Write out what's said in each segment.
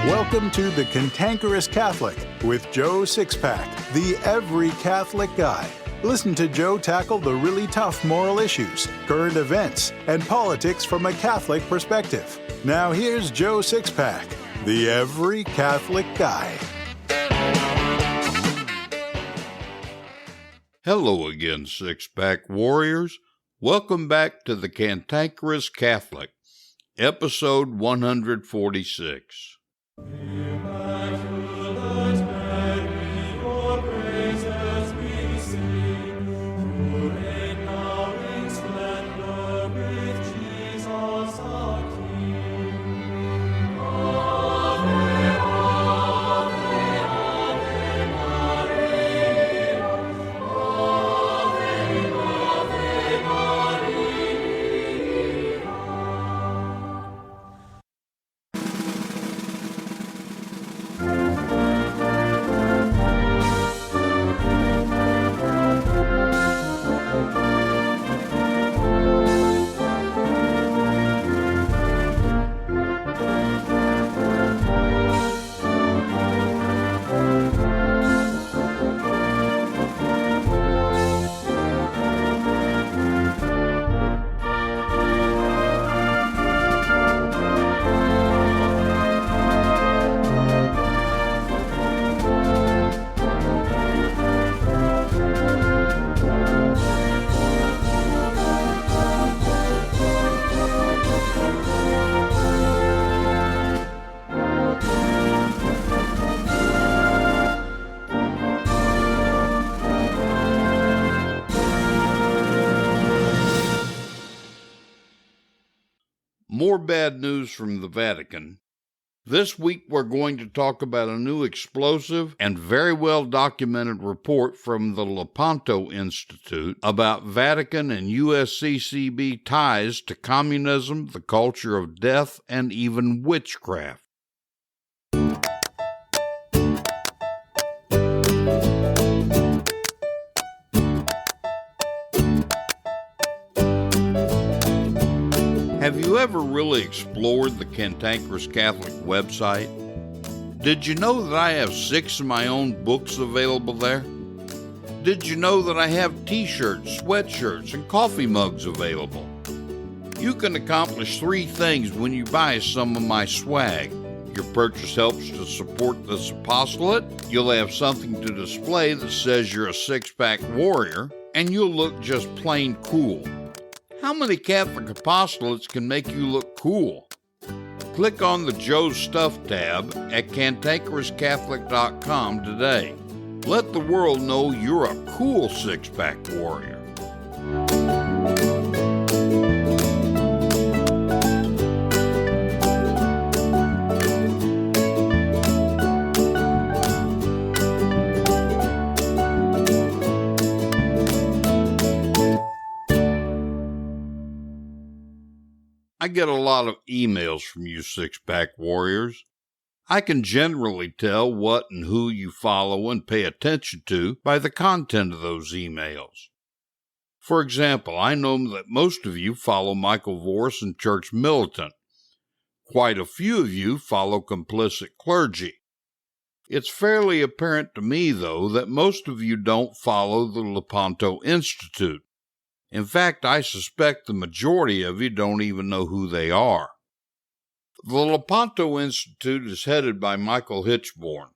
Welcome to the Cantankerous Catholic with Joe Sixpack, the every Catholic guy. Listen to Joe tackle the really tough moral issues, current events, and politics from a Catholic perspective. Now here's Joe Sixpack, the every Catholic guy. Hello again, Sixpack warriors. Welcome back to the Cantankerous Catholic, episode 146. More bad news from the Vatican. This week we're going to talk about a new explosive and very well documented report from the Lepanto Institute about Vatican and USCCB ties to communism, the culture of death, and even witchcraft. Have you ever really explored the Cantankerous Catholic website? Did you know that I have 6 of my own books available there? Did you know that I have t-shirts, sweatshirts, and coffee mugs available? You can accomplish 3 things when you buy some of my swag. Your purchase helps to support this apostolate, you'll have something to display that says you're a six-pack warrior, and you'll look just plain cool. How many Catholic apostolates can make you look cool? Click on the Joe's Stuff tab at cantankerouscatholic.com today. Let the world know you're a cool six-pack warrior. I get a lot of emails from you six-pack warriors. I can generally tell what and who you follow and pay attention to by the content of those emails. For example, I know that most of you follow Michael Voris and Church Militant. Quite a few of you follow complicit clergy. It's fairly apparent to me, though, that most of you don't follow the Lepanto Institute. In fact, I suspect the majority of you don't even know who they are. The Lepanto Institute is headed by Michael Hitchborn.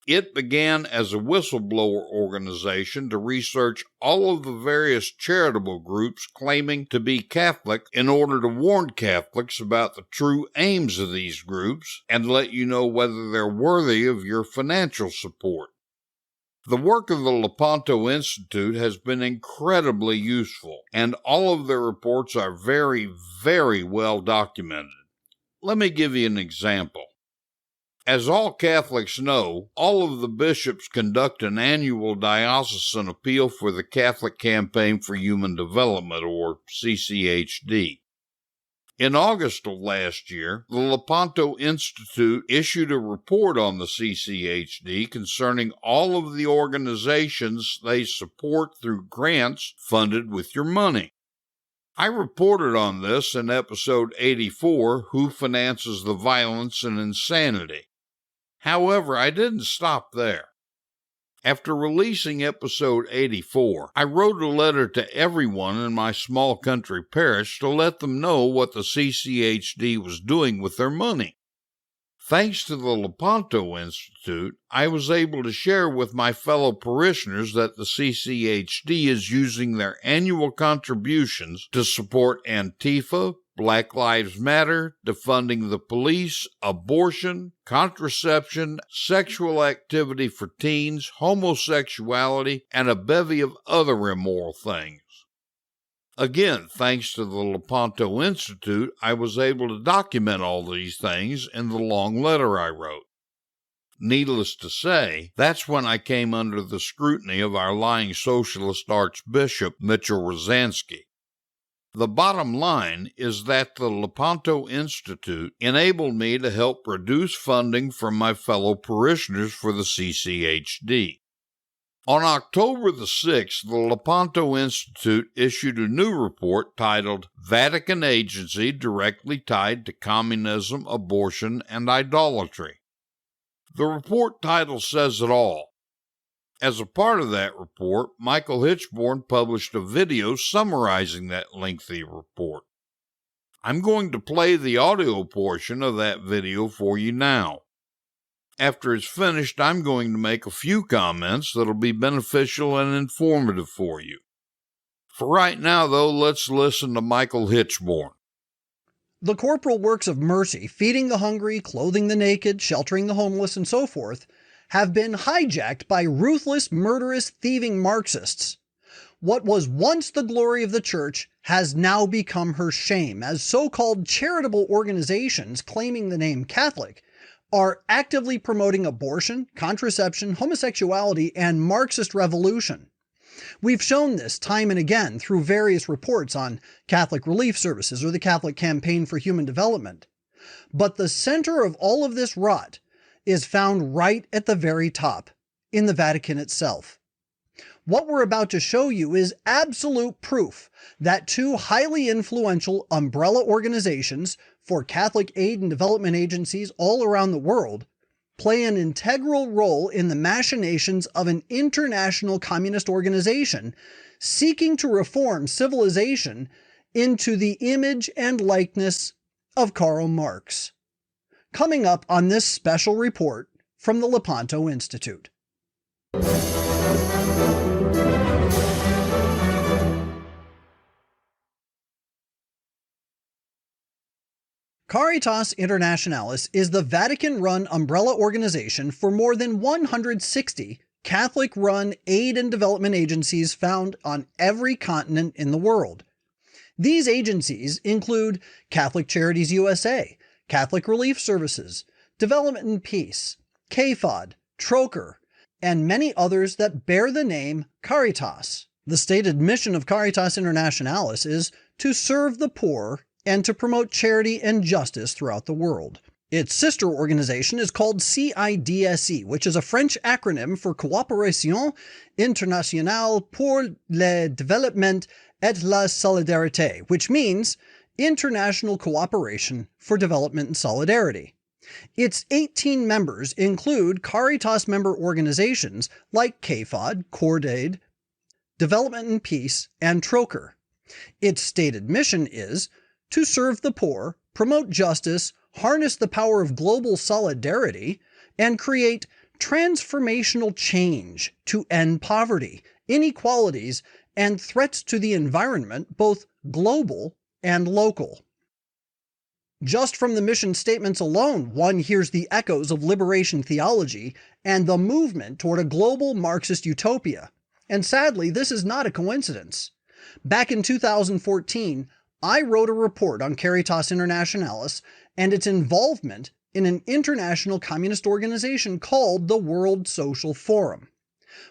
It began as a whistleblower organization to research all of the various charitable groups claiming to be Catholic in order to warn Catholics about the true aims of these groups and let you know whether they're worthy of your financial support. The work of the Lepanto Institute has been incredibly useful, and all of their reports are very, very well documented. Let me give you an example. As all Catholics know, all of the bishops conduct an annual diocesan appeal for the Catholic Campaign for Human Development, or CCHD. In August of last year, the Lepanto Institute issued a report on the CCHD concerning all of the organizations they support through grants funded with your money. I reported on this in episode 84, Who Finances the Violence and Insanity. However, I didn't stop there. After releasing episode 84, I wrote a letter to everyone in my small country parish to let them know what the CCHD was doing with their money. Thanks to the Lepanto Institute, I was able to share with my fellow parishioners that the CCHD is using their annual contributions to support Antifa, Black Lives Matter, defunding the police, abortion, contraception, sexual activity for teens, homosexuality, and a bevy of other immoral things. Again, thanks to the Lepanto Institute, I was able to document all these things in the long letter I wrote. Needless to say, that's when I came under the scrutiny of our lying socialist Archbishop Mitchell Rosansky. The bottom line is that the Lepanto Institute enabled me to help reduce funding from my fellow parishioners for the CCHD. On October the 6th, the Lepanto Institute issued a new report titled Vatican Agency Directly Tied to Communism, Abortion, and Idolatry. The report title says it all. As a part of that report, Michael Hitchborn published a video summarizing that lengthy report. I'm going to play the audio portion of that video for you now. After it's finished, I'm going to make a few comments that'll be beneficial and informative for you. For right now, though, let's listen to Michael Hitchborn. The corporal works of mercy, feeding the hungry, clothing the naked, sheltering the homeless, and so forth, have been hijacked by ruthless, murderous, thieving Marxists. What was once the glory of the Church has now become her shame, as so-called charitable organizations claiming the name Catholic are actively promoting abortion, contraception, homosexuality, and Marxist revolution. We've shown this time and again through various reports on Catholic Relief Services or the Catholic Campaign for Human Development. But the center of all of this rot is found right at the very top, in the Vatican itself. What we're about to show you is absolute proof that two highly influential umbrella organizations for Catholic aid and development agencies all around the world play an integral role in the machinations of an international communist organization seeking to reform civilization into the image and likeness of Karl Marx. Coming up on this special report from the Lepanto Institute. Caritas Internationalis is the Vatican-run umbrella organization for more than 160 Catholic-run aid and development agencies found on every continent in the world. These agencies include Catholic Charities USA, Catholic Relief Services, Development and Peace, CAFOD, Troker, and many others that bear the name Caritas. The stated mission of Caritas Internationalis is to serve the poor and to promote charity and justice throughout the world. Its sister organization is called CIDSE, which is a French acronym for Coopération Internationale pour le Développement et la Solidarité, which means International Cooperation for Development and Solidarity. Its 18 members include Caritas member organizations like CAFOD, Cordaid, Development and Peace, and Troker. Its stated mission is to serve the poor, promote justice, harness the power of global solidarity, and create transformational change to end poverty, inequalities, and threats to the environment, both global and local. Just from the mission statements alone, one hears the echoes of liberation theology and the movement toward a global Marxist utopia. And sadly, this is not a coincidence. Back in 2014, I wrote a report on Caritas Internationalis and its involvement in an international communist organization called the World Social Forum.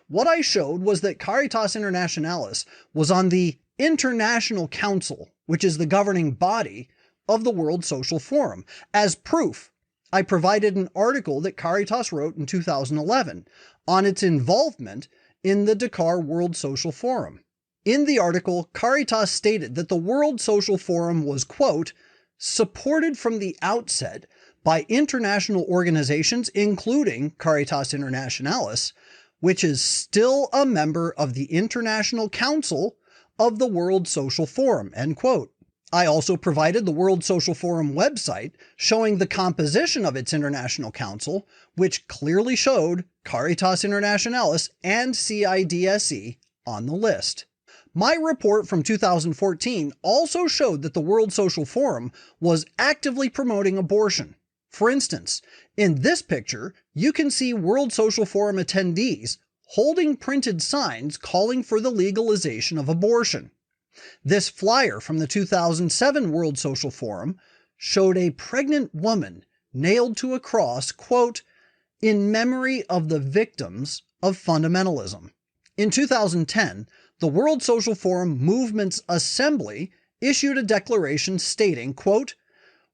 What I showed was that Caritas Internationalis was on the International Council, which is the governing body of the World Social Forum. As proof, I provided an article that Caritas wrote in 2011 on its involvement in the Dakar World Social Forum. In the article, Caritas stated that the World Social Forum was, quote, supported from the outset by international organizations, including Caritas Internationalis, which is still a member of the International Council of the World Social Forum, end quote. I also provided the World Social Forum website showing the composition of its International Council, which clearly showed Caritas Internationalis and CIDSE on the list. My report from 2014 also showed that the World Social Forum was actively promoting abortion. For instance, in this picture, you can see World Social Forum attendees holding printed signs calling for the legalization of abortion. This flyer from the 2007 World Social Forum showed a pregnant woman nailed to a cross, quote, in memory of the victims of fundamentalism. In 2010, the World Social Forum Movement's Assembly issued a declaration stating, quote,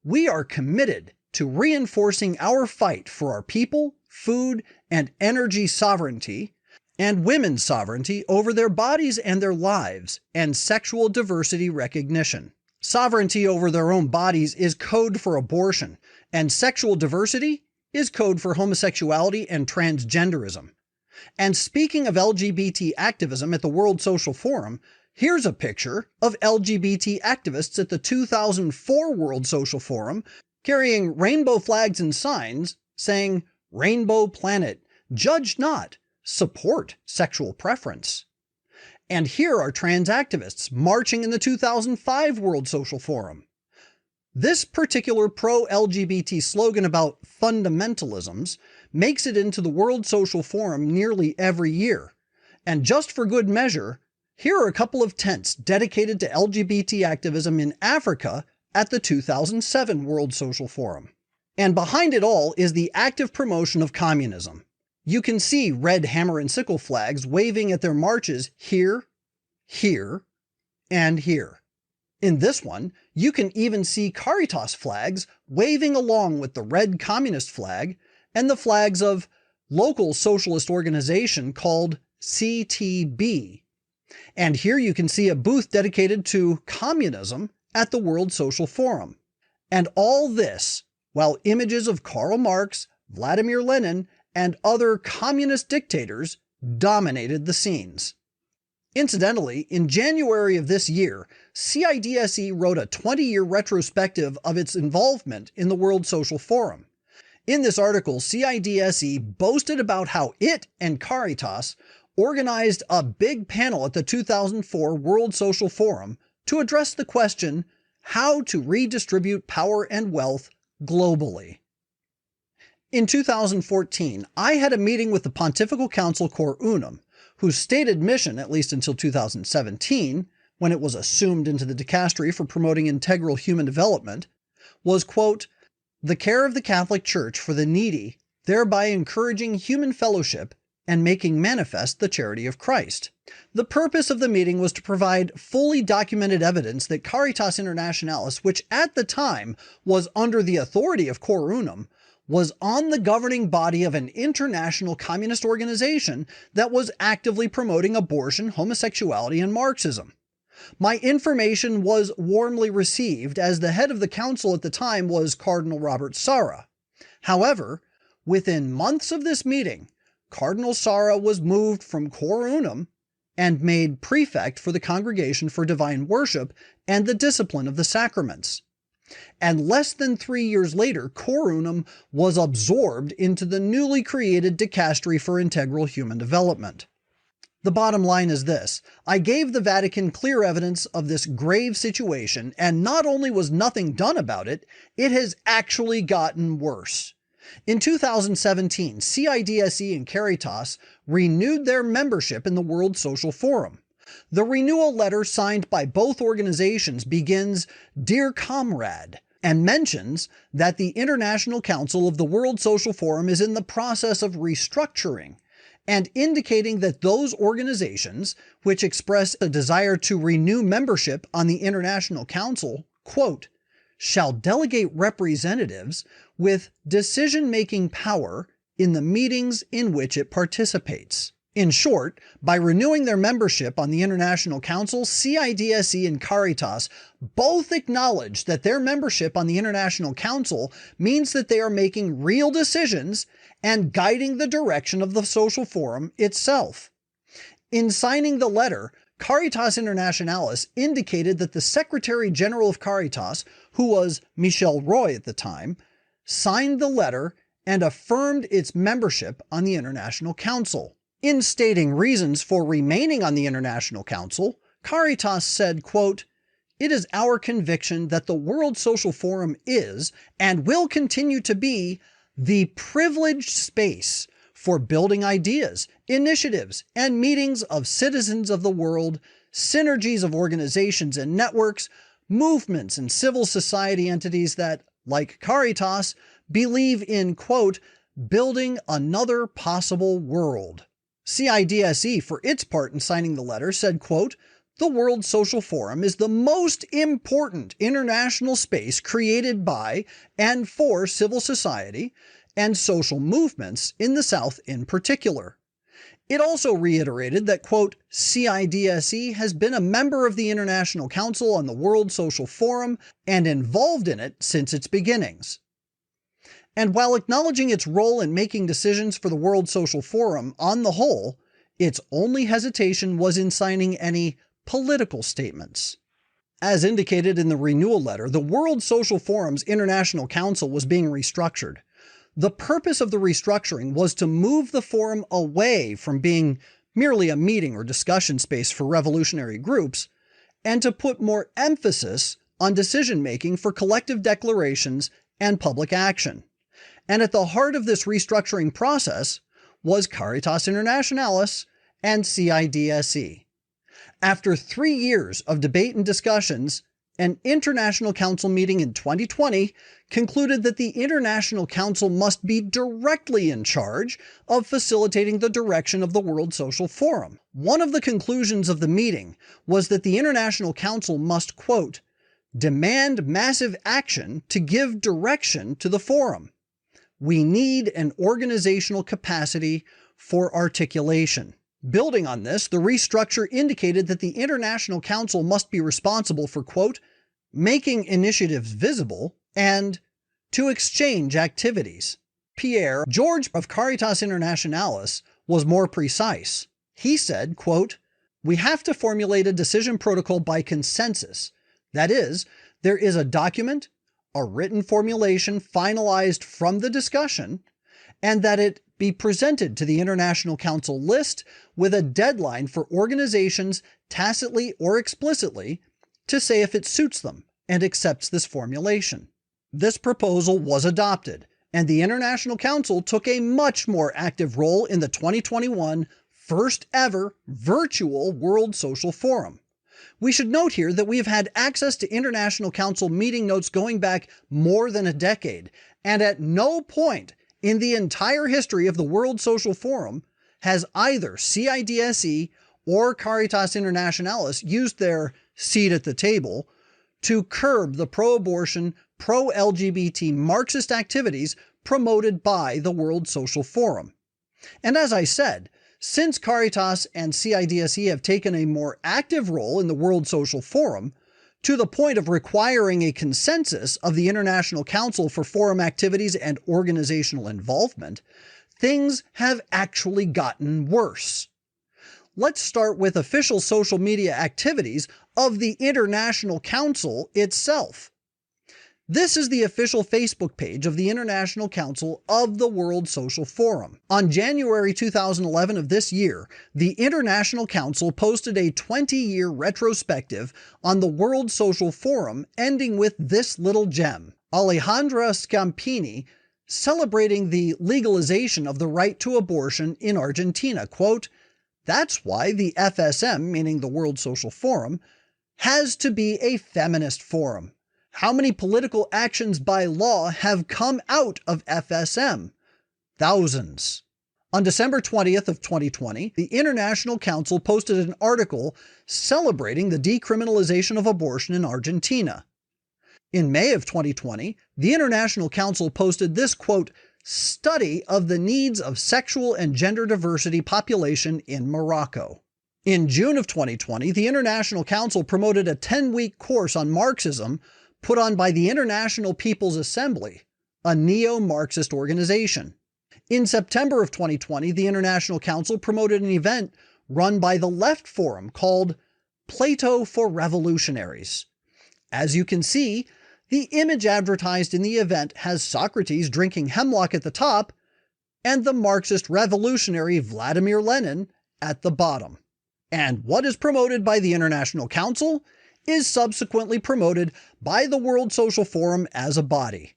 we are committed to reinforcing our fight for our people, food, and energy sovereignty, and women's sovereignty over their bodies and their lives, and sexual diversity recognition. Sovereignty over their own bodies is code for abortion, and sexual diversity is code for homosexuality and transgenderism. And speaking of LGBT activism at the World Social Forum, here's a picture of LGBT activists at the 2004 World Social Forum carrying rainbow flags and signs saying, Rainbow Planet, judge not, support sexual preference. And here are trans activists marching in the 2005 World Social Forum. This particular pro-LGBT slogan about fundamentalisms makes it into the World Social Forum nearly every year. And just for good measure, here are a couple of tents dedicated to LGBT activism in Africa at the 2007 World Social Forum. And behind it all is the active promotion of communism. You can see red hammer and sickle flags waving at their marches here, here, and here. In this one, you can even see Caritas flags waving along with the red communist flag and the flags of local socialist organization called CTB. And here you can see a booth dedicated to communism at the World Social Forum. And all this while images of Karl Marx, Vladimir Lenin, and other communist dictators dominated the scenes. Incidentally, in January of this year, CIDSE wrote a 20-year retrospective of its involvement in the World Social Forum. In this article, CIDSE boasted about how it and Caritas organized a big panel at the 2004 World Social Forum to address the question, how to redistribute power and wealth globally. In 2014, I had a meeting with the Pontifical Council Cor Unum, whose stated mission, at least until 2017, when it was assumed into the dicastery for promoting integral human development, was, quote, the care of the Catholic Church for the needy, thereby encouraging human fellowship and making manifest the charity of Christ. The purpose of the meeting was to provide fully documented evidence that Caritas Internationalis, which at the time was under the authority of Cor Unum, was on the governing body of an international communist organization that was actively promoting abortion, homosexuality, and Marxism. My information was warmly received, as the head of the council at the time was Cardinal Robert Sarra. However, within months of this meeting, Cardinal Sarra was moved from Cor Unum and made prefect for the Congregation for Divine Worship and the Discipline of the Sacraments. And less than 3 years later, Cor Unum was absorbed into the newly created Dicastery for Integral Human Development. The bottom line is this: I gave the Vatican clear evidence of this grave situation, and not only was nothing done about it, it has actually gotten worse. In 2017, CIDSE and Caritas renewed their membership in the World Social Forum. The renewal letter signed by both organizations begins, "Dear Comrade," and mentions that the International Council of the World Social Forum is in the process of restructuring, and indicating that those organizations, which express a desire to renew membership on the International Council, quote, shall delegate representatives with decision-making power in the meetings in which it participates, In short, by renewing their membership on the International Council, CIDSE and Caritas both acknowledge that their membership on the International Council means that they are making real decisions and guiding the direction of the social forum itself. In signing the letter, Caritas Internationalis indicated that the Secretary General of Caritas, who was Michel Roy at the time, signed the letter and affirmed its membership on the International Council. In stating reasons for remaining on the International Council, Caritas said, quote, "It is our conviction that the World Social Forum is, and will continue to be, the privileged space for building ideas, initiatives, and meetings of citizens of the world, synergies of organizations and networks, movements and civil society entities that, like Caritas, believe in, quote, building another possible world." CIDSE, for its part in signing the letter, said, quote, "The World Social Forum is the most important international space created by and for civil society and social movements in the South in particular." It also reiterated that, quote, "CIDSE has been a member of the International Council on the World Social Forum and involved in it since its beginnings." And while acknowledging its role in making decisions for the World Social Forum on the whole, its only hesitation was in signing any political statements. As indicated in the renewal letter, the World Social Forum's International Council was being restructured. The purpose of the restructuring was to move the forum away from being merely a meeting or discussion space for revolutionary groups, and to put more emphasis on decision-making for collective declarations and public action. And at the heart of this restructuring process was Caritas Internationalis and CIDSE. After 3 years of debate and discussions, an International Council meeting in 2020 concluded that the International Council must be directly in charge of facilitating the direction of the World Social Forum. One of the conclusions of the meeting was that the International Council must, quote, "demand massive action to give direction to the forum. We need an organizational capacity for articulation." Building on this, the restructure indicated that the International Council must be responsible for, quote, "making initiatives visible and to exchange activities." Pierre George of Caritas Internationalis was more precise. He said, quote, "We have to formulate a decision protocol by consensus. That is, there is a document, a written formulation finalized from the discussion, and that it be presented to the International Council list with a deadline for organizations, tacitly or explicitly, to say if it suits them and accepts this formulation." This proposal was adopted, and the International Council took a much more active role in the 2021 first ever virtual World Social Forum. We should note here that we have had access to International Council meeting notes going back more than a decade, and at no point in the entire history of the World Social Forum has either CIDSE or Caritas Internationalis used their seat at the table to curb the pro-abortion, pro-LGBT Marxist activities promoted by the World Social Forum. And as I said, since Caritas and CIDSE have taken a more active role in the World Social Forum, to the point of requiring a consensus of the International Council for forum activities and organizational involvement, things have actually gotten worse. Let's start with official social media activities of the International Council itself. This is the official Facebook page of the International Council of the World Social Forum. On January 2011 of this year, the International Council posted a 20-year retrospective on the World Social Forum, ending with this little gem: Alejandra Scampini celebrating the legalization of the right to abortion in Argentina. Quote, "That's why the FSM, meaning the World Social Forum, has to be a feminist forum. How many political actions by law have come out of FSM? Thousands." On December 20th of 2020, the International Council posted an article celebrating the decriminalization of abortion in Argentina. In May of 2020, the International Council posted this, quote, Study of the Needs of Sexual and Gender Diversity Population in Morocco. In June of 2020, the International Council promoted a 10-week course on Marxism put on by the International People's Assembly, a neo-Marxist organization. In September of 2020, the International Council promoted an event run by the Left Forum called Plato for Revolutionaries. As you can see, the image advertised in the event has Socrates drinking hemlock at the top and the Marxist revolutionary Vladimir Lenin at the bottom. And what is promoted by the International Council is subsequently promoted by the World Social Forum as a body.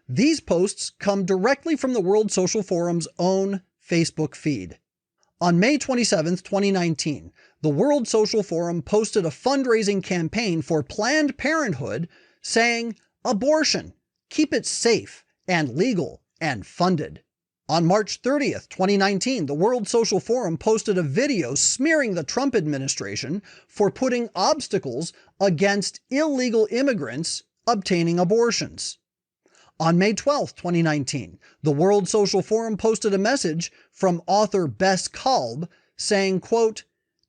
These posts come directly from the World Social Forum's own Facebook feed. On May 27, 2019, the World Social Forum posted a fundraising campaign for Planned Parenthood saying, "Abortion, keep it safe and legal and funded." On March 30th, 2019, the World Social Forum posted a video smearing the Trump administration for putting obstacles against illegal immigrants obtaining abortions. On May 12, 2019, the World Social Forum posted a message from author Bess Kalb saying, quote,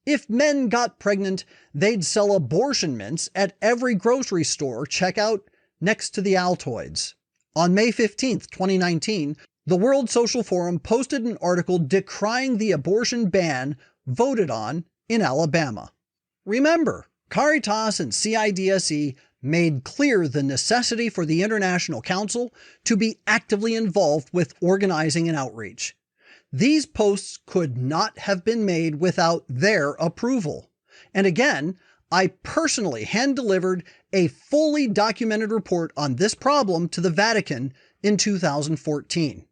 "If men got pregnant, they'd sell abortion mints at every grocery store checkout next to the Altoids." On May 15th, 2019, the World Social Forum posted an article decrying the abortion ban voted on in Alabama. Remember, Caritas and CIDSE made clear the necessity for the International Council to be actively involved with organizing and outreach. These posts could not have been made without their approval. And again, I personally hand-delivered a fully documented report on this problem to the Vatican in 2014.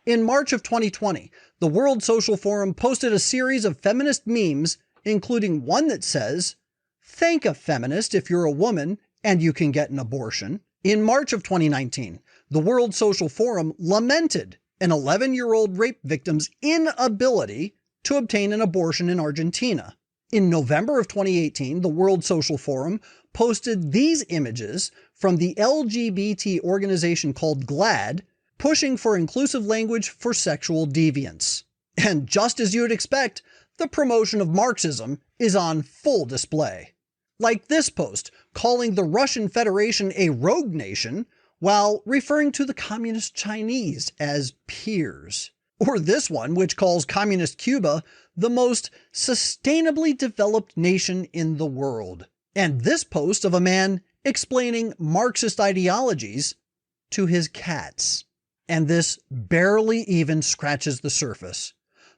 In March of 2020, the World Social Forum posted a series of feminist memes, including one that says, "Thank a feminist if you're a woman and you can get an abortion." In March of 2019, the World Social Forum lamented an 11-year-old rape victim's inability to obtain an abortion in Argentina. In November of 2018, the World Social Forum posted these images from the LGBT organization called GLAAD, pushing for inclusive language for sexual deviance. And just as you would expect, the promotion of Marxism is on full display. Like this post calling the Russian Federation a rogue nation while referring to the Communist Chinese as peers. Or this one, which calls Communist Cuba the most sustainably developed nation in the world. And this post of a man explaining Marxist ideologies to his cats. And this barely even scratches the surface.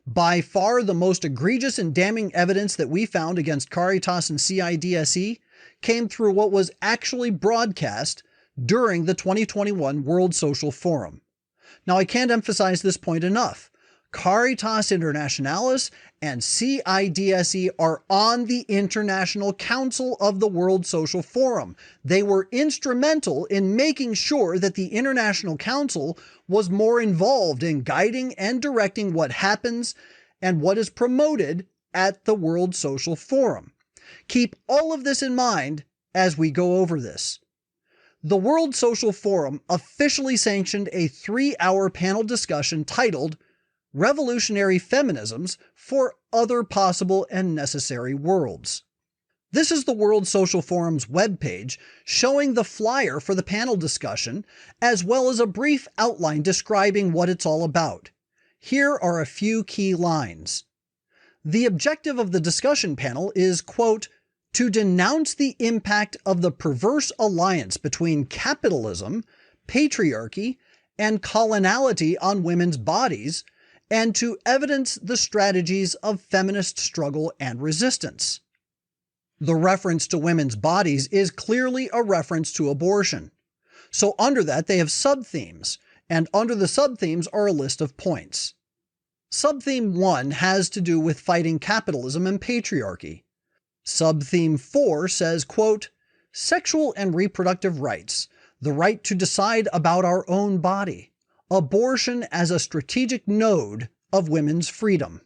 By far the most egregious and damning evidence that we found against Caritas and CIDSE came through what was actually broadcast during the 2021 World Social Forum. Now, I can't emphasize this point enough. Caritas Internationalis and CIDSE are on the International Council of the World Social Forum. They were instrumental in making sure that the International Council was more involved in guiding and directing what happens and what is promoted at the World Social Forum. Keep all of this in mind as we go over this. The World Social Forum officially sanctioned a 3-hour panel discussion titled Revolutionary Feminisms for Other Possible and Necessary Worlds. This is the World Social Forum's webpage showing the flyer for the panel discussion, as well as a brief outline describing what it's all about. Here are a few key lines. The objective of the discussion panel is, quote, "to denounce the impact of the perverse alliance between capitalism, patriarchy, and coloniality on women's bodies, and to evidence the strategies of feminist struggle and resistance." The reference to women's bodies is clearly a reference to abortion. So under that, they have sub-themes, and under the sub-themes are a list of points. Sub-theme 1 has to do with fighting capitalism and patriarchy. Sub-theme 4 says, quote, "Sexual and reproductive rights, the right to decide about our own body. Abortion as a strategic node of women's freedom."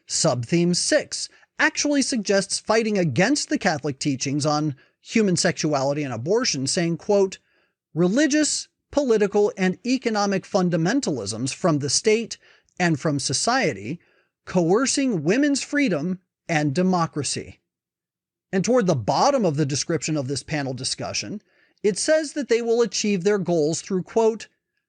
Sub-theme 6 actually suggests fighting against the Catholic teachings on human sexuality and abortion, saying, quote, "Religious, political, and economic fundamentalisms from the state and from society, coercing women's freedom and democracy. And toward the bottom of the description of this panel discussion, it says that they will achieve their goals through, quote,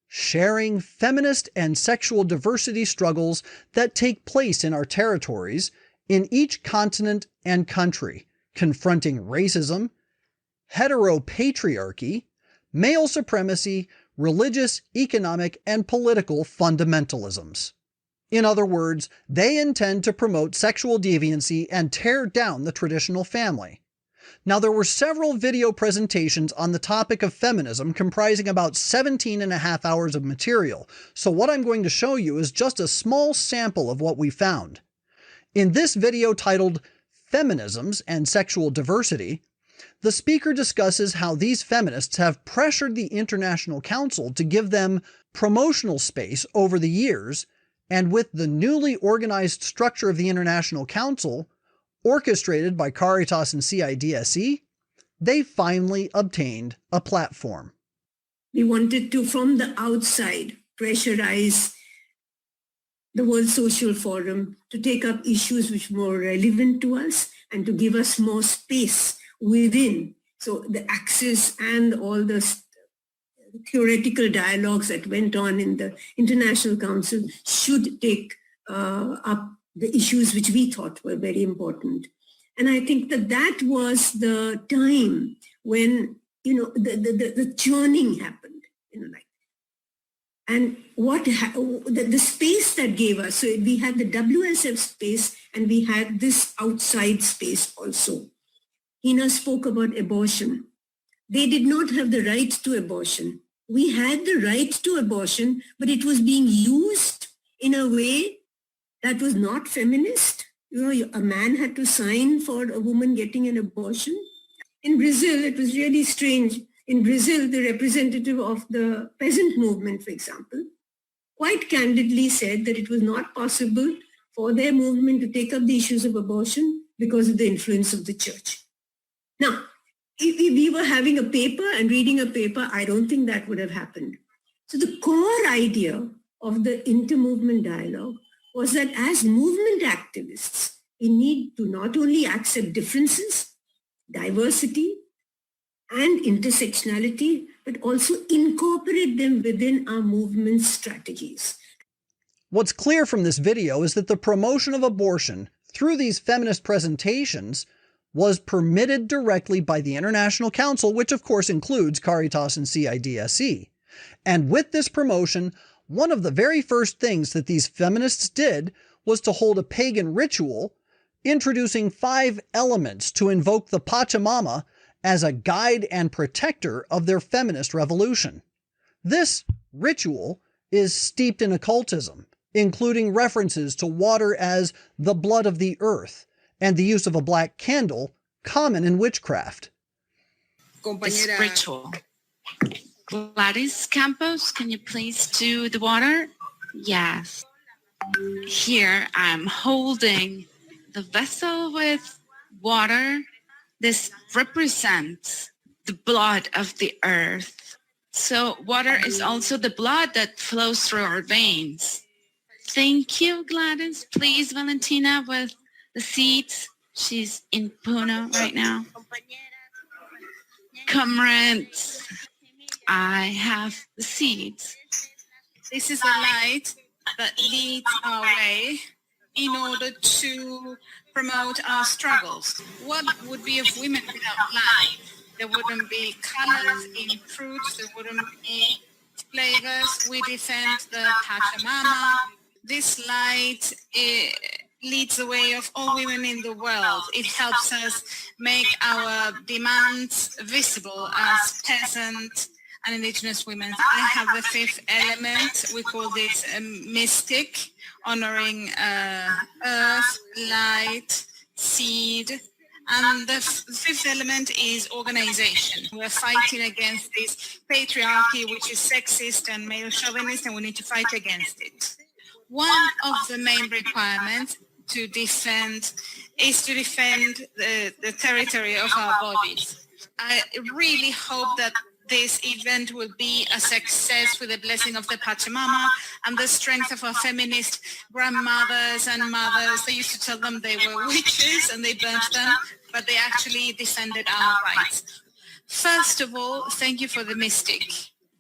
sharing feminist and sexual diversity struggles that take place in our territories, in each continent and country, confronting racism, heteropatriarchy, male supremacy, religious, economic, and political fundamentalisms. In other words, they intend to promote sexual deviancy and tear down the traditional family. Now, there were several video presentations on the topic of feminism comprising about 17.5 hours of material, so what I'm going to show you is just a small sample of what we found. In this video titled Feminisms and Sexual Diversity, the speaker discusses how these feminists have pressured the International Council to give them promotional space over the years, and with the newly organized structure of the International Council, orchestrated by Caritas and CIDSE, they finally obtained a platform. We wanted to, from the outside, pressurize the World Social Forum to take up issues which were more relevant to us and to give us more space within. So the access and all the theoretical dialogues that went on in the International Council should take up the issues which we thought were very important. And I think that was the time when, the churning happened, and the space that gave us, so we had the WSF space and we had this outside space also. Hina spoke about abortion. They did not have the right to abortion. We had the right to abortion, but it was being used in a way that was not feminist. A man had to sign for a woman getting an abortion. In Brazil, it was really strange. In Brazil, the representative of the peasant movement, for example, quite candidly said that it was not possible for their movement to take up the issues of abortion because of the influence of the church. Now, if we were having a paper and reading a paper, I don't think that would have happened. So the core idea of the inter-movement dialogue was that as movement activists, we need to not only accept differences, diversity, and intersectionality, but also incorporate them within our movement strategies. What's clear from this video is that the promotion of abortion through these feminist presentations was permitted directly by the International Council, which of course includes Caritas and CIDSE. And with this promotion, one of the very first things that these feminists did was to hold a pagan ritual, introducing 5 elements to invoke the Pachamama as a guide and protector of their feminist revolution. This ritual is steeped in occultism, including references to water as the blood of the earth, and the use of a black candle, common in witchcraft. This ritual. Gladys Campos, can you please do the water? Yes. Here I'm holding the vessel with water. This represents the blood of the earth. So water is also the blood that flows through our veins. Thank you, Gladys. Please, Valentina, with the seeds. She's in Puno right now. Comrades, I have the seeds. This is a light that leads our way in order to promote our struggles. What would be of women without light? There wouldn't be colors in fruits, there wouldn't be flavors. We defend the Pachamama. This light leads the way of all women in the world. It helps us make our demands visible as peasant and indigenous women. I have the 5th element. We call this a mystic, honoring earth, light, seed. And the 5th element is organization. We're fighting against this patriarchy, which is sexist and male chauvinist, and we need to fight against it. One of the main requirements to defend is to defend the territory of our bodies. I really hope that this event will be a success with the blessing of the Pachamama and the strength of our feminist grandmothers and mothers. They used to tell them they were witches and they burnt them, but they actually defended our rights. First of all, thank you for the mystic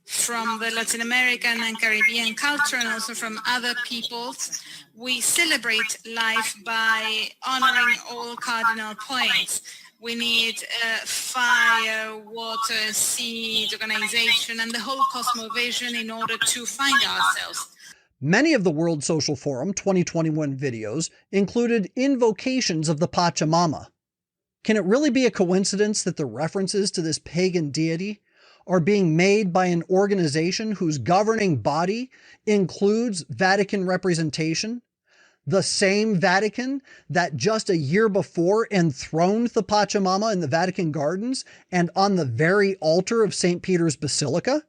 from the Latin American and Caribbean culture and also from other peoples. We celebrate life by honoring all cardinal points. We need fire, water, seed, organization, and the whole cosmovision in order to find ourselves. Many of the World Social Forum 2021 videos included invocations of the Pachamama. Can it really be a coincidence that the references to this pagan deity are being made by an organization whose governing body includes Vatican representation? The same Vatican that just a year before enthroned the Pachamama in the Vatican gardens and on the very altar of St. Peter's Basilica?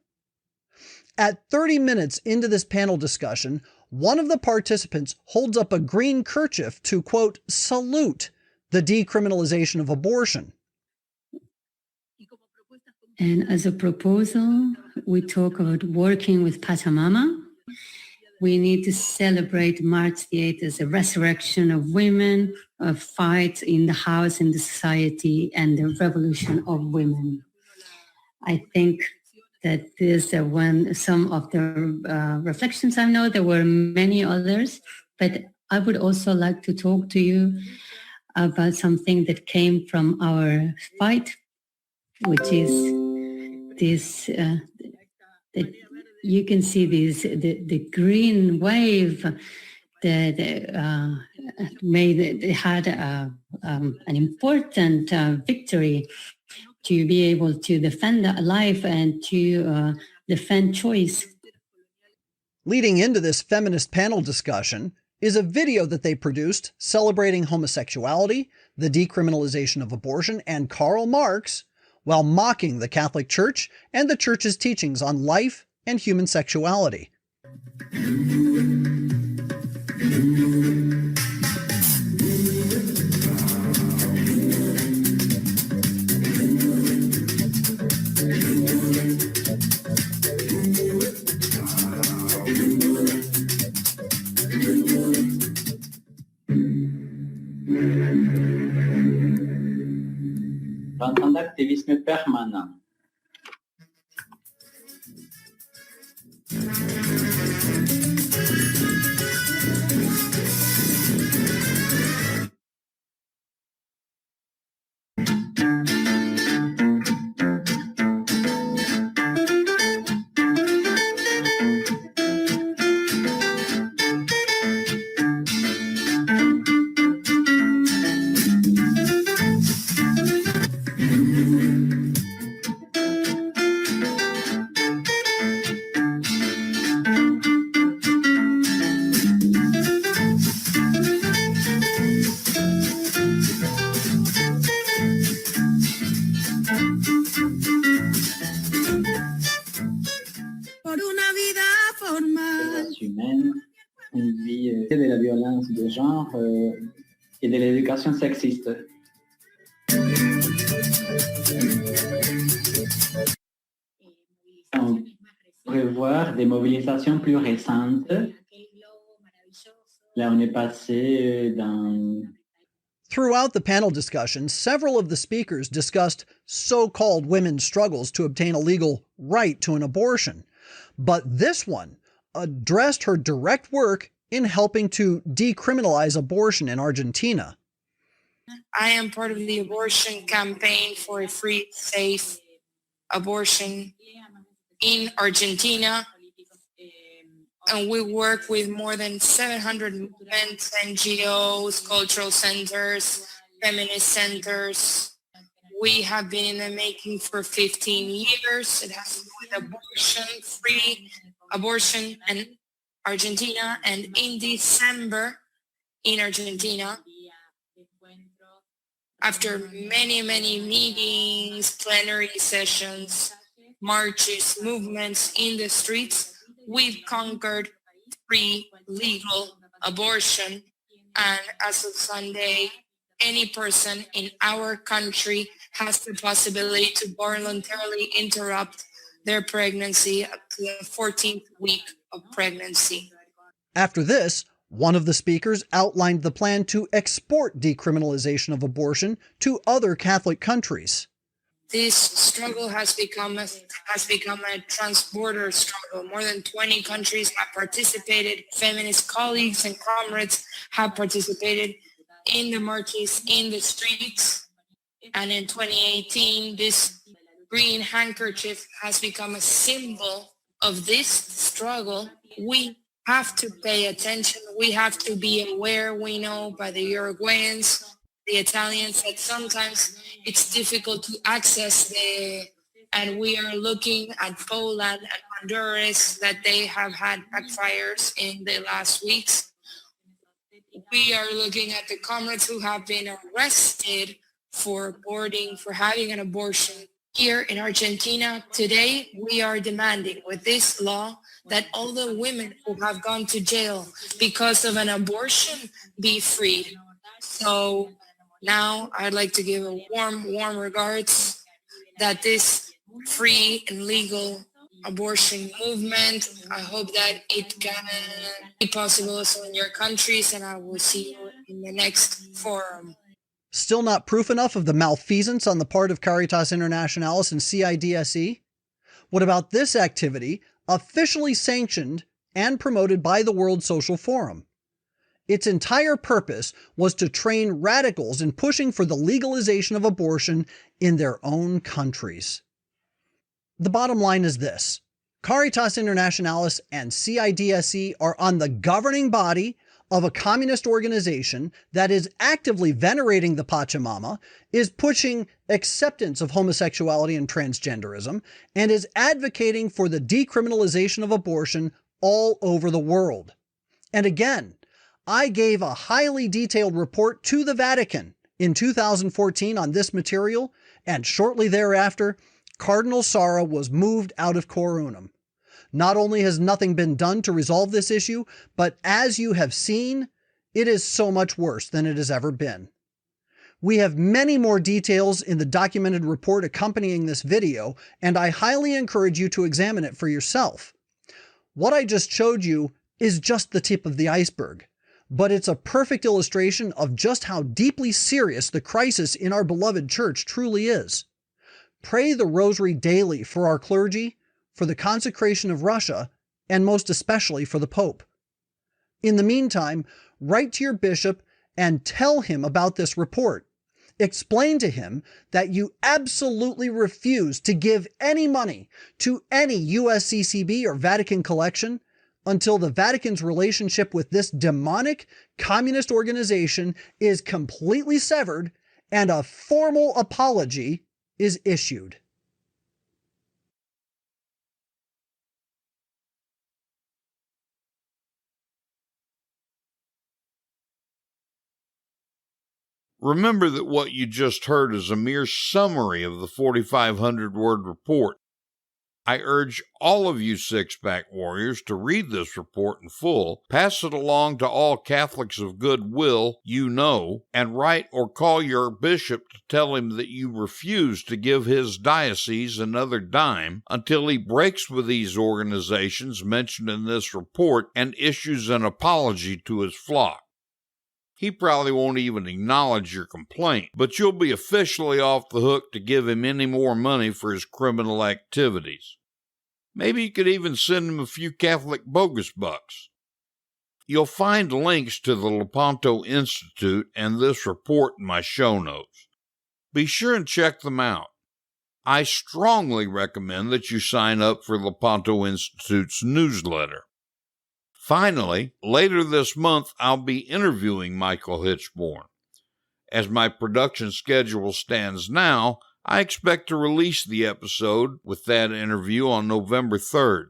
At 30 minutes into this panel discussion, one of the participants holds up a green kerchief to, quote, salute the decriminalization of abortion. And as a proposal, we talk about working with Pachamama. We need to celebrate March the 8th as a resurrection of women, a fight in the house, in the society, and the revolution of women. I think that this some of the reflections. I know there were many others, but I would also like to talk to you about something that came from our fight, which is this, that you can see this, the green wave that had an important victory to be able to defend life and to defend choice. Leading into this feminist panel discussion is a video that they produced celebrating homosexuality, the decriminalization of abortion, and Karl Marx, while mocking the Catholic Church and the Church's teachings on life and human sexuality. Un temps d'activisme permanent. De la violence de genre et de l'éducation sexiste. On prévoit des mobilisations plus récentes. Là, on est passé dans... Throughout the panel discussion, several of the speakers discussed so-called women's struggles to obtain a legal right to an abortion. But this one addressed her direct work in helping to decriminalize abortion in Argentina. I am part of the abortion campaign for a free, safe abortion in Argentina. And we work with more than 700 movements, NGOs, cultural centers, feminist centers. We have been in the making for 15 years. It has to do with abortion, free abortion, and Argentina. And in December in Argentina, after many meetings, plenary sessions, marches, movements in the streets, we've conquered free legal abortion. And as of Sunday, any person in our country has the possibility to voluntarily interrupt their pregnancy up to the 14th week of pregnancy. After this, one of the speakers outlined the plan to export decriminalization of abortion to other Catholic countries. This struggle has become a trans-border struggle. More than 20 countries have participated. Feminist colleagues and comrades have participated in the marches, in the streets. And in 2018, this green handkerchief has become a symbol of this struggle. We have to pay attention. We have to be aware. We know by the Uruguayans, the Italians, that sometimes it's difficult to access and we are looking at Poland and Honduras that they have had backfires in the last weeks. We are looking at the comrades who have been arrested for aborting, for having an abortion. Here in Argentina today, we are demanding with this law that all the women who have gone to jail because of an abortion be freed. So now I'd like to give a warm regards that this free and legal abortion movement, I hope that it can be possible also in your countries, and I will see you in the next forum. Still not proof enough of the malfeasance on the part of Caritas Internationalis and CIDSE? What about this activity, officially sanctioned and promoted by the World Social Forum? Its entire purpose was to train radicals in pushing for the legalization of abortion in their own countries. The bottom line is this: Caritas Internationalis and CIDSE are on the governing body of a communist organization that is actively venerating the Pachamama, is pushing acceptance of homosexuality and transgenderism, and is advocating for the decriminalization of abortion all over the world. And again, I gave a highly detailed report to the Vatican in 2014 on this material, and shortly thereafter, Cardinal Sarah was moved out of Cor Unum. Not only has nothing been done to resolve this issue, but as you have seen, it is so much worse than it has ever been. We have many more details in the documented report accompanying this video, and I highly encourage you to examine it for yourself. What I just showed you is just the tip of the iceberg, but it's a perfect illustration of just how deeply serious the crisis in our beloved church truly is. Pray the rosary daily for our clergy, for the consecration of Russia, and most especially for the Pope. In the meantime, write to your bishop and tell him about this report. Explain to him that you absolutely refuse to give any money to any USCCB or Vatican collection until the Vatican's relationship with this demonic communist organization is completely severed and a formal apology is issued. Remember that what you just heard is a mere summary of the 4,500-word report. I urge all of you Sixpack warriors to read this report in full, pass it along to all Catholics of goodwill you know, and write or call your bishop to tell him that you refuse to give his diocese another dime until he breaks with these organizations mentioned in this report and issues an apology to his flock. He probably won't even acknowledge your complaint, but you'll be officially off the hook to give him any more money for his criminal activities. Maybe you could even send him a few Catholic bogus bucks. You'll find links to the Lepanto Institute and this report in my show notes. Be sure and check them out. I strongly recommend that you sign up for Lepanto Institute's newsletter. Finally, later this month, I'll be interviewing Michael Hitchborn. As my production schedule stands now, I expect to release the episode with that interview on November 3rd.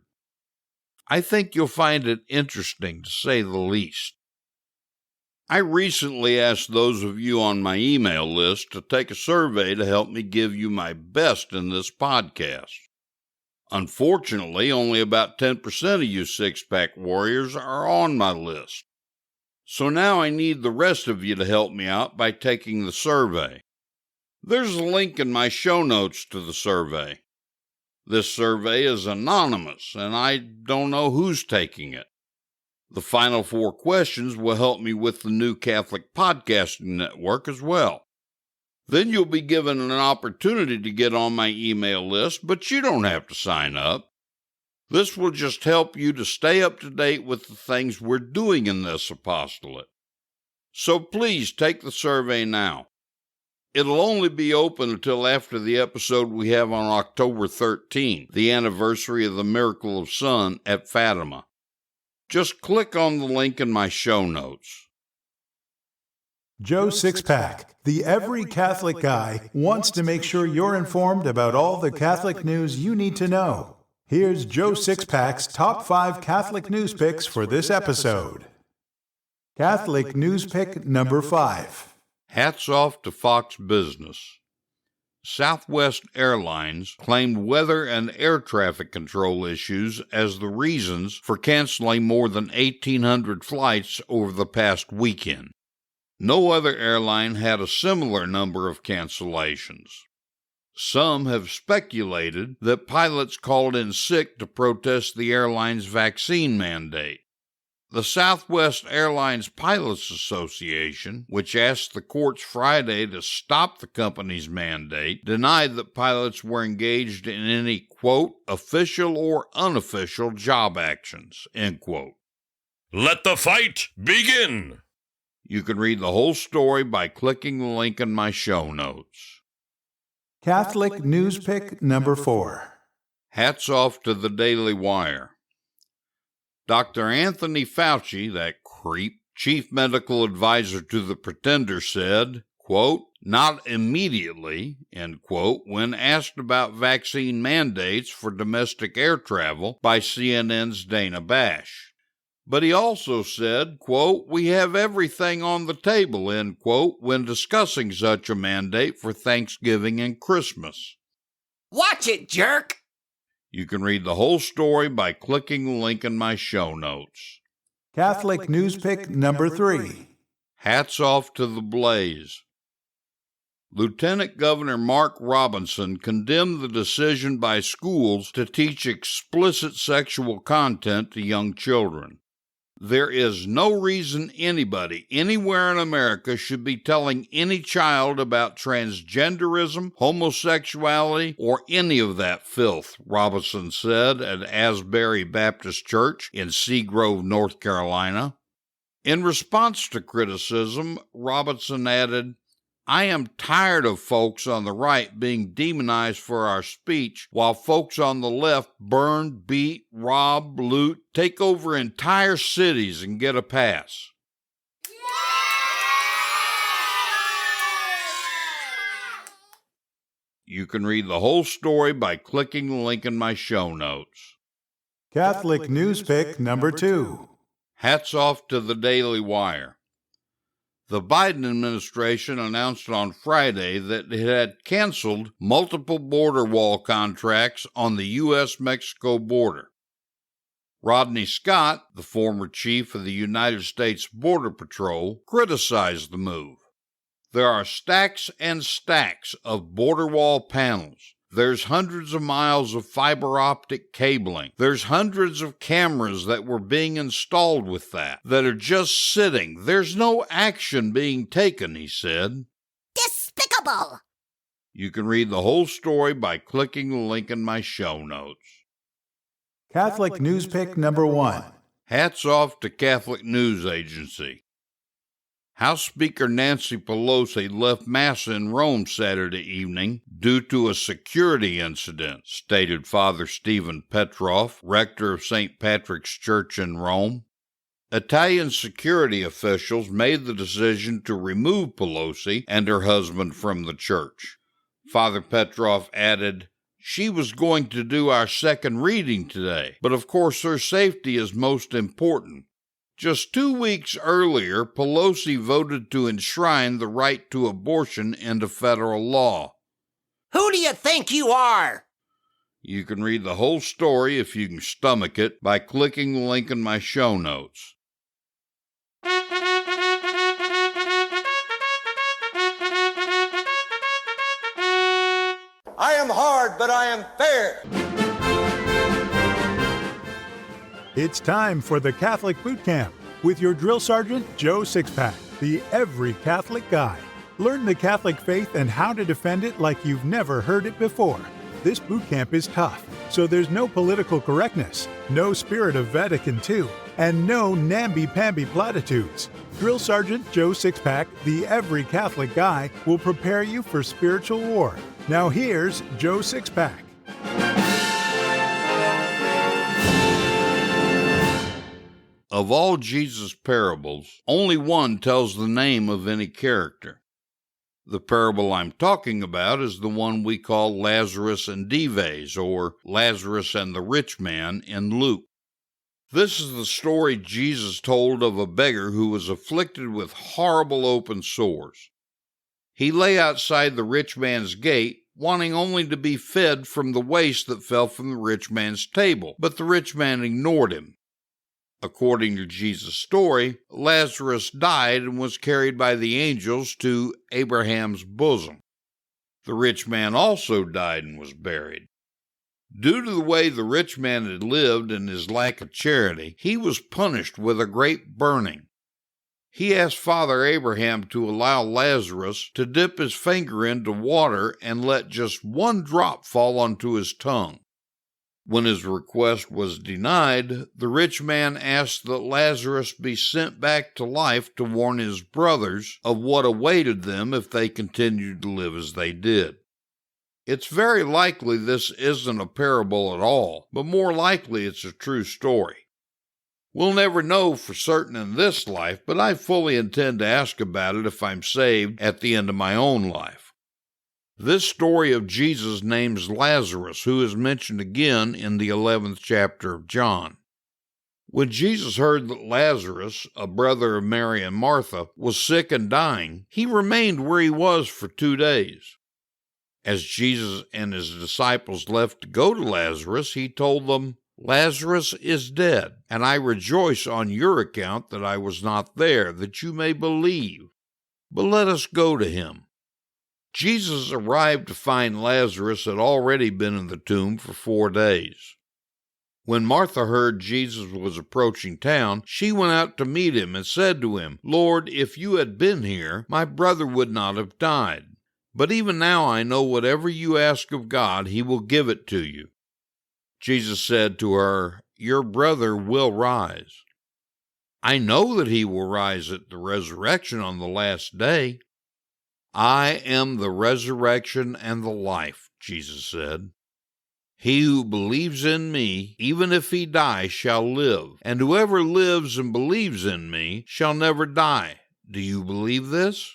I think you'll find it interesting, to say the least. I recently asked those of you on my email list to take a survey to help me give you my best in this podcast. Unfortunately, only about 10% of you Sixpack warriors are on my list. So now I need the rest of you to help me out by taking the survey. There's a link in my show notes to the survey. This survey is anonymous, and I don't know who's taking it. The final 4 questions will help me with the New Catholic Podcasting Network as well. Then you'll be given an opportunity to get on my email list, but you don't have to sign up. This will just help you to stay up to date with the things we're doing in this apostolate. So please take the survey now. It'll only be open until after the episode we have on October 13th, the anniversary of the Miracle of Sun at Fatima. Just click on the link in my show notes. Joe Sixpack, the Every Catholic Guy, wants to make sure you're informed about all the Catholic news you need to know. Here's Joe Sixpack's top 5 Catholic news picks for this episode. Catholic news pick number 5. Hats off to Fox Business. Southwest Airlines claimed weather and air traffic control issues as the reasons for canceling more than 1,800 flights over the past weekend. No other airline had a similar number of cancellations. Some have speculated that pilots called in sick to protest the airline's vaccine mandate. The Southwest Airlines Pilots Association, which asked the courts Friday to stop the company's mandate, denied that pilots were engaged in any, quote, official or unofficial job actions, end quote. Let the fight begin! You can read the whole story by clicking the link in my show notes. Catholic news pick number 4. Hats off to the Daily Wire. Dr. Anthony Fauci, that creep, chief medical advisor to the Pretender, said, quote, not immediately, end quote, when asked about vaccine mandates for domestic air travel by CNN's Dana Bash. But he also said, quote, we have everything on the table, end quote, when discussing such a mandate for Thanksgiving and Christmas. Watch it, jerk! You can read the whole story by clicking the link in my show notes. Catholic news pick number 3. Hats off to the Blaze. Lieutenant Governor Mark Robinson condemned the decision by schools to teach explicit sexual content to young children. There is no reason anybody anywhere in America should be telling any child about transgenderism, homosexuality, or any of that filth, Robinson said at Asbury Baptist Church in Seagrove, North Carolina. In response to criticism, Robinson added, I am tired of folks on the right being demonized for our speech while folks on the left burn, beat, rob, loot, take over entire cities and get a pass. You can read the whole story by clicking the link in my show notes. Catholic news pick number 2. Hats off to the Daily Wire. The Biden administration announced on Friday that it had canceled multiple border wall contracts on the U.S.-Mexico border. Rodney Scott, the former chief of the United States Border Patrol, criticized the move. There are stacks and stacks of border wall panels. There's hundreds of miles of fiber optic cabling. There's hundreds of cameras that were being installed with that are just sitting. There's no action being taken, he said. Despicable! You can read the whole story by clicking the link in my show notes. Catholic news pick number 1. Hats off to Catholic News Agency. House Speaker Nancy Pelosi left Mass in Rome Saturday evening due to a security incident, stated Father Stephen Petrov, rector of St. Patrick's Church in Rome. Italian security officials made the decision to remove Pelosi and her husband from the church. Father Petrov added, she was going to do our second reading today, but of course her safety is most important. Just 2 weeks earlier, Pelosi voted to enshrine the right to abortion into federal law. Who do you think you are? You can read the whole story, if you can stomach it, by clicking the link in my show notes. am hard, but I am fair. It's time for the Catholic Boot Camp with your drill sergeant, Joe Sixpack, the Every Catholic Guy. Learn the Catholic faith and how to defend it like you've never heard it before. This boot camp is tough, so there's no political correctness, no spirit of Vatican II, and no namby-pamby platitudes. Drill Sergeant Joe Sixpack, the Every Catholic Guy, will prepare you for spiritual war. Now here's Joe Sixpack. Of all Jesus' parables, only one tells the name of any character. The parable I'm talking about is the one we call Lazarus and Dives, or Lazarus and the Rich Man in Luke. This is the story Jesus told of a beggar who was afflicted with horrible open sores. He lay outside the rich man's gate, wanting only to be fed from the waste that fell from the rich man's table, but the rich man ignored him. According to Jesus' story, Lazarus died and was carried by the angels to Abraham's bosom. The rich man also died and was buried. Due to the way the rich man had lived and his lack of charity, he was punished with a great burning. He asked Father Abraham to allow Lazarus to dip his finger into water and let just one drop fall onto his tongue. When his request was denied, the rich man asked that Lazarus be sent back to life to warn his brothers of what awaited them if they continued to live as they did. It's very likely this isn't a parable at all, but more likely it's a true story. We'll never know for certain in this life, but I fully intend to ask about it if I'm saved at the end of my own life. This story of Jesus names Lazarus, who is mentioned again in the 11th chapter of John. When Jesus heard that Lazarus, a brother of Mary and Martha, was sick and dying, he remained where he was for 2 days. As Jesus and his disciples left to go to Lazarus, he told them, "Lazarus is dead, and I rejoice on your account that I was not there, that you may believe. But let us go to him." Jesus arrived to find Lazarus had already been in the tomb for 4 days. When Martha heard Jesus was approaching town, she went out to meet him and said to him, "Lord, if you had been here, my brother would not have died. But even now I know whatever you ask of God, he will give it to you." Jesus said to her, "Your brother will rise." "I know that he will rise at the resurrection on the last day." "I am the resurrection and the life," Jesus said. "He who believes in me, even if he die, shall live, and whoever lives and believes in me shall never die. Do you believe this?"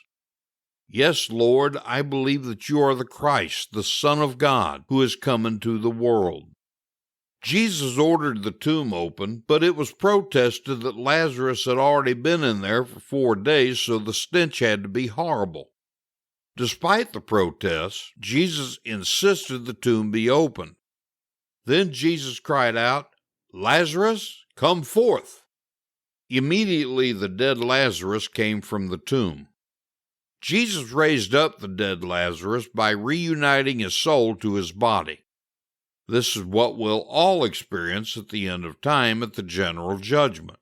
"Yes, Lord, I believe that you are the Christ, the Son of God, who has come into the world." Jesus ordered the tomb opened, but it was protested that Lazarus had already been in there for 4 days, so the stench had to be horrible. Despite the protests, Jesus insisted the tomb be opened. Then Jesus cried out, "Lazarus, come forth!" Immediately the dead Lazarus came from the tomb. Jesus raised up the dead Lazarus by reuniting his soul to his body. This is what we'll all experience at the end of time at the general judgment.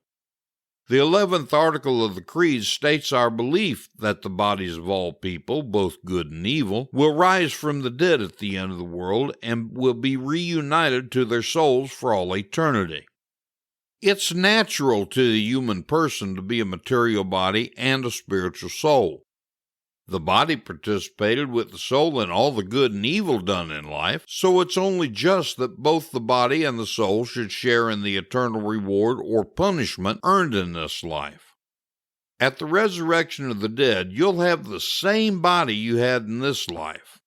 The 11th article of the Creed states our belief that the bodies of all people, both good and evil, will rise from the dead at the end of the world and will be reunited to their souls for all eternity. It's natural to the human person to be a material body and a spiritual soul. The body participated with the soul in all the good and evil done in life, so it's only just that both the body and the soul should share in the eternal reward or punishment earned in this life. At the resurrection of the dead, you'll have the same body you had in this life.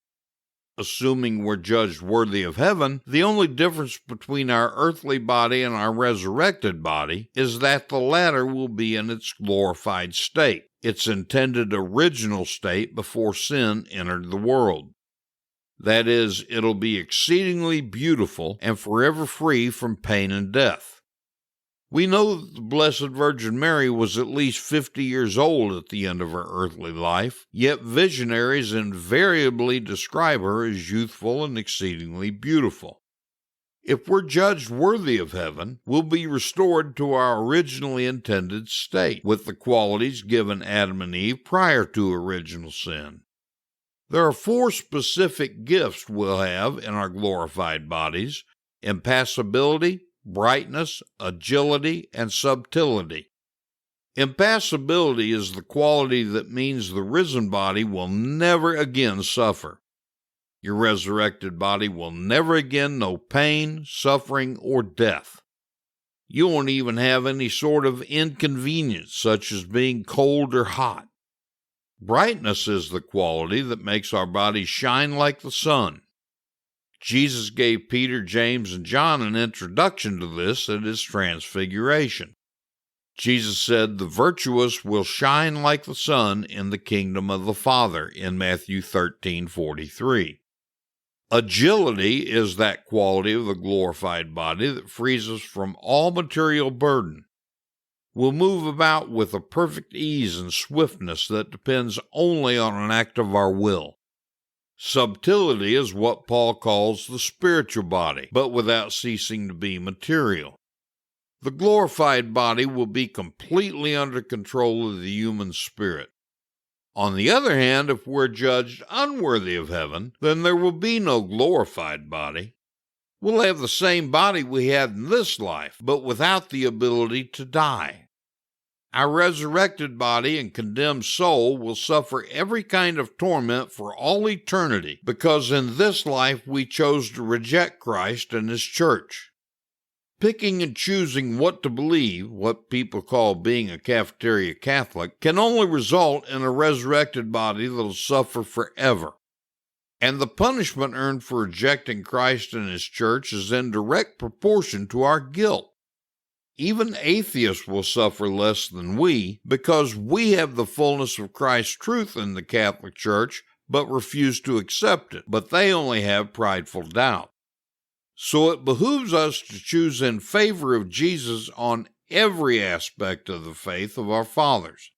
Assuming we're judged worthy of heaven, the only difference between our earthly body and our resurrected body is that the latter will be in its glorified state, its intended original state before sin entered the world. That is, it'll be exceedingly beautiful and forever free from pain and death. We know that the Blessed Virgin Mary was at least 50 years old at the end of her earthly life, yet visionaries invariably describe her as youthful and exceedingly beautiful. If we're judged worthy of heaven, we'll be restored to our originally intended state, with the qualities given Adam and Eve prior to original sin. There are 4 specific gifts we'll have in our glorified bodies: impassibility, brightness, agility, and subtlety. Impassibility is the quality that means the risen body will never again suffer. Your resurrected body will never again know pain, suffering, or death. You won't even have any sort of inconvenience, such as being cold or hot. Brightness is the quality that makes our bodies shine like the sun. Jesus gave Peter, James, and John an introduction to this at his transfiguration. Jesus said, "The virtuous will shine like the sun in the kingdom of the Father," in Matthew 13:43. Agility is that quality of the glorified body that frees us from all material burden. We'll move about with a perfect ease and swiftness that depends only on an act of our will. Subtlety is what Paul calls the spiritual body, but without ceasing to be material. The glorified body will be completely under control of the human spirit. On the other hand, if we're judged unworthy of heaven, then there will be no glorified body. We'll have the same body we had in this life, but without the ability to die. Our resurrected body and condemned soul will suffer every kind of torment for all eternity, because in this life we chose to reject Christ and His church. Picking and choosing what to believe, what people call being a cafeteria Catholic, can only result in a resurrected body that'll suffer forever. And the punishment earned for rejecting Christ and His church is in direct proportion to our guilt. Even atheists will suffer less than we, because we have the fullness of Christ's truth in the Catholic Church, but refuse to accept it, but they only have prideful doubt. So it behooves us to choose in favor of Jesus on every aspect of the faith of our fathers.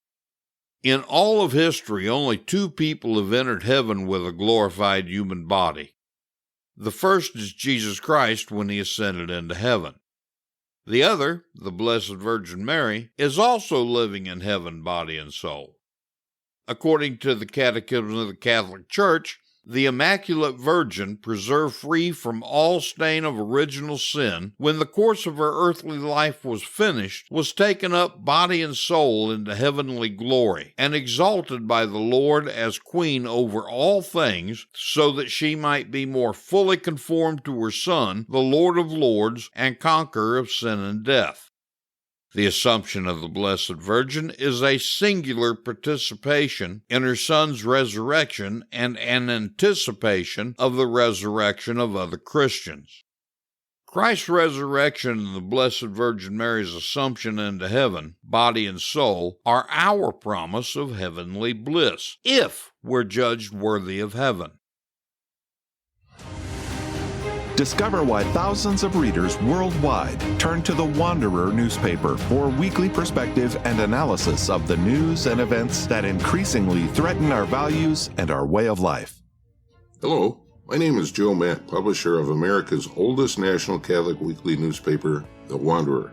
In all of history, only 2 people have entered heaven with a glorified human body. The first is Jesus Christ when He ascended into heaven. The other, the Blessed Virgin Mary, is also living in heaven, body and soul. According to the Catechism of the Catholic Church, the Immaculate Virgin, preserved free from all stain of original sin, when the course of her earthly life was finished, was taken up body and soul into heavenly glory, and exalted by the Lord as Queen over all things, so that she might be more fully conformed to her Son, the Lord of Lords, and conqueror of sin and death. The Assumption of the Blessed Virgin is a singular participation in her Son's resurrection and an anticipation of the resurrection of other Christians. Christ's resurrection and the Blessed Virgin Mary's assumption into heaven, body and soul, are our promise of heavenly bliss, if we're judged worthy of heaven. Discover why thousands of readers worldwide turn to the Wanderer newspaper for weekly perspective and analysis of the news and events that increasingly threaten our values and our way of life. Hello, my name is Joe Matt, publisher of America's oldest national Catholic weekly newspaper, The Wanderer.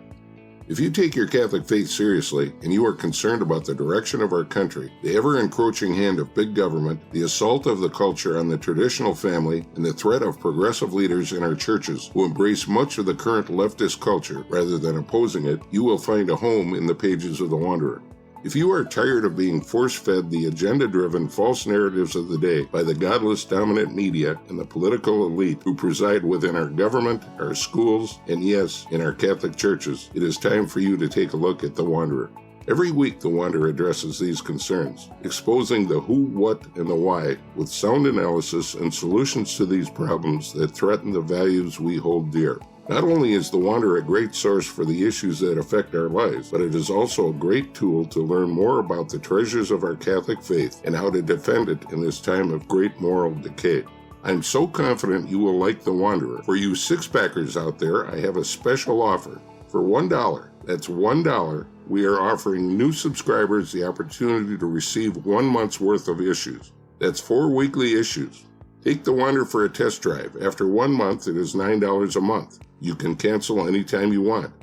If you take your Catholic faith seriously and you are concerned about the direction of our country, the ever-encroaching hand of big government, the assault of the culture on the traditional family, and the threat of progressive leaders in our churches who embrace much of the current leftist culture rather than opposing it, you will find a home in the pages of The Wanderer. If you are tired of being force-fed the agenda-driven false narratives of the day by the godless dominant media and the political elite who preside within our government, our schools, and yes, in our Catholic churches, it is time for you to take a look at The Wanderer. Every week, The Wanderer addresses these concerns, exposing the who, what, and the why with sound analysis and solutions to these problems that threaten the values we hold dear. Not only is The Wanderer a great source for the issues that affect our lives, but it is also a great tool to learn more about the treasures of our Catholic faith and how to defend it in this time of great moral decay. I'm so confident you will like The Wanderer. For you Sixpackers out there, I have a special offer. For $1, That's $1. We are offering new subscribers the opportunity to receive 1 month's worth of issues. That's 4 weekly issues. Take the Wanderer for a test drive. After 1 month, it is $9 a month. You can cancel anytime you want.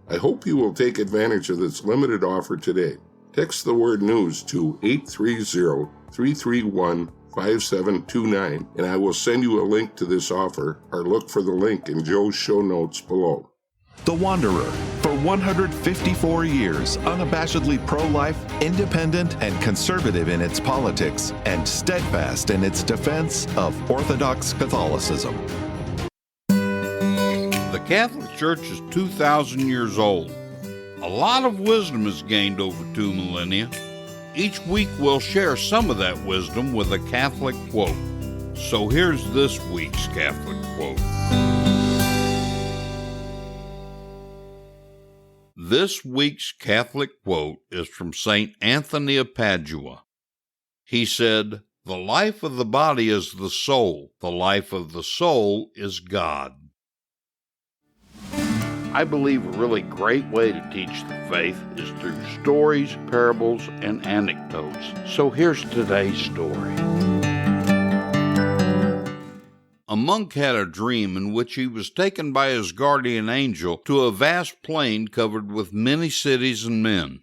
I hope you will take advantage of this limited offer today. Text the word news to 830-331-5729, and I will send you a link to this offer, or look for the link in Joe's show notes below. The Wanderer, for 154 years, unabashedly pro-life, independent, and conservative in its politics, and steadfast in its defense of Orthodox Catholicism. The Catholic Church is 2,000 years old. A lot of wisdom is gained over 2 millennia. Each week we'll share some of that wisdom with a Catholic quote. So here's this week's Catholic quote. This week's Catholic quote is from St. Anthony of Padua. He said, "The life of the body is the soul. The life of the soul is God." I believe a really great way to teach the faith is through stories, parables, and anecdotes. So here's today's story. A monk had a dream in which he was taken by his guardian angel to a vast plain covered with many cities and men.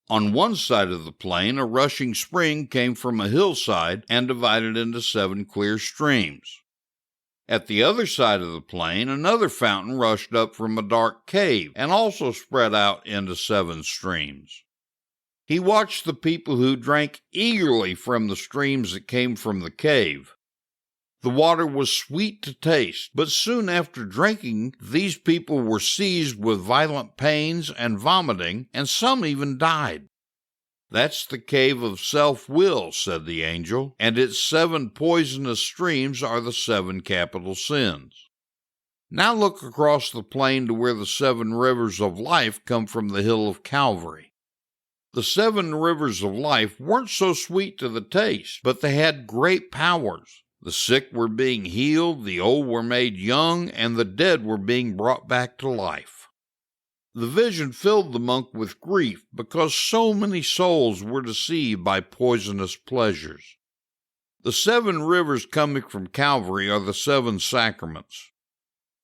On one side of the plain, a rushing spring came from a hillside and divided into 7 clear streams. At the other side of the plain, another fountain rushed up from a dark cave and also spread out into 7 streams. He watched the people who drank eagerly from the streams that came from the cave. The water was sweet to taste, but soon after drinking, these people were seized with violent pains and vomiting, and some even died. "That's the cave of self-will," said the angel, "and its 7 poisonous streams are the 7 capital sins. Now look across the plain to where the 7 rivers of life come from the hill of Calvary. The 7 rivers of life weren't so sweet to the taste, but they had great powers. The sick were being healed, the old were made young, and the dead were being brought back to life." The vision filled the monk with grief because so many souls were deceived by poisonous pleasures. The 7 rivers coming from Calvary are the 7 sacraments.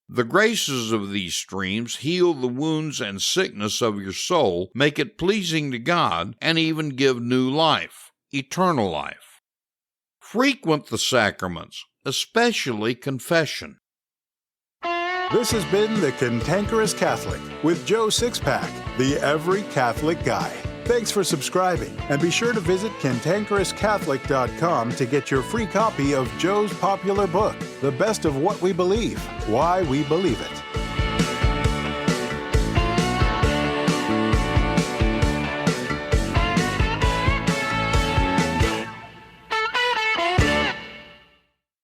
The graces of these streams heal the wounds and sickness of your soul, make it pleasing to God, and even give new life, eternal life. Frequent the sacraments, especially confession. This has been The Cantankerous Catholic with Joe Sixpack, the Every Catholic Guy. Thanks for subscribing, and be sure to visit CantankerousCatholic.com to get your free copy of Joe's popular book, The Best of What We Believe, Why We Believe It.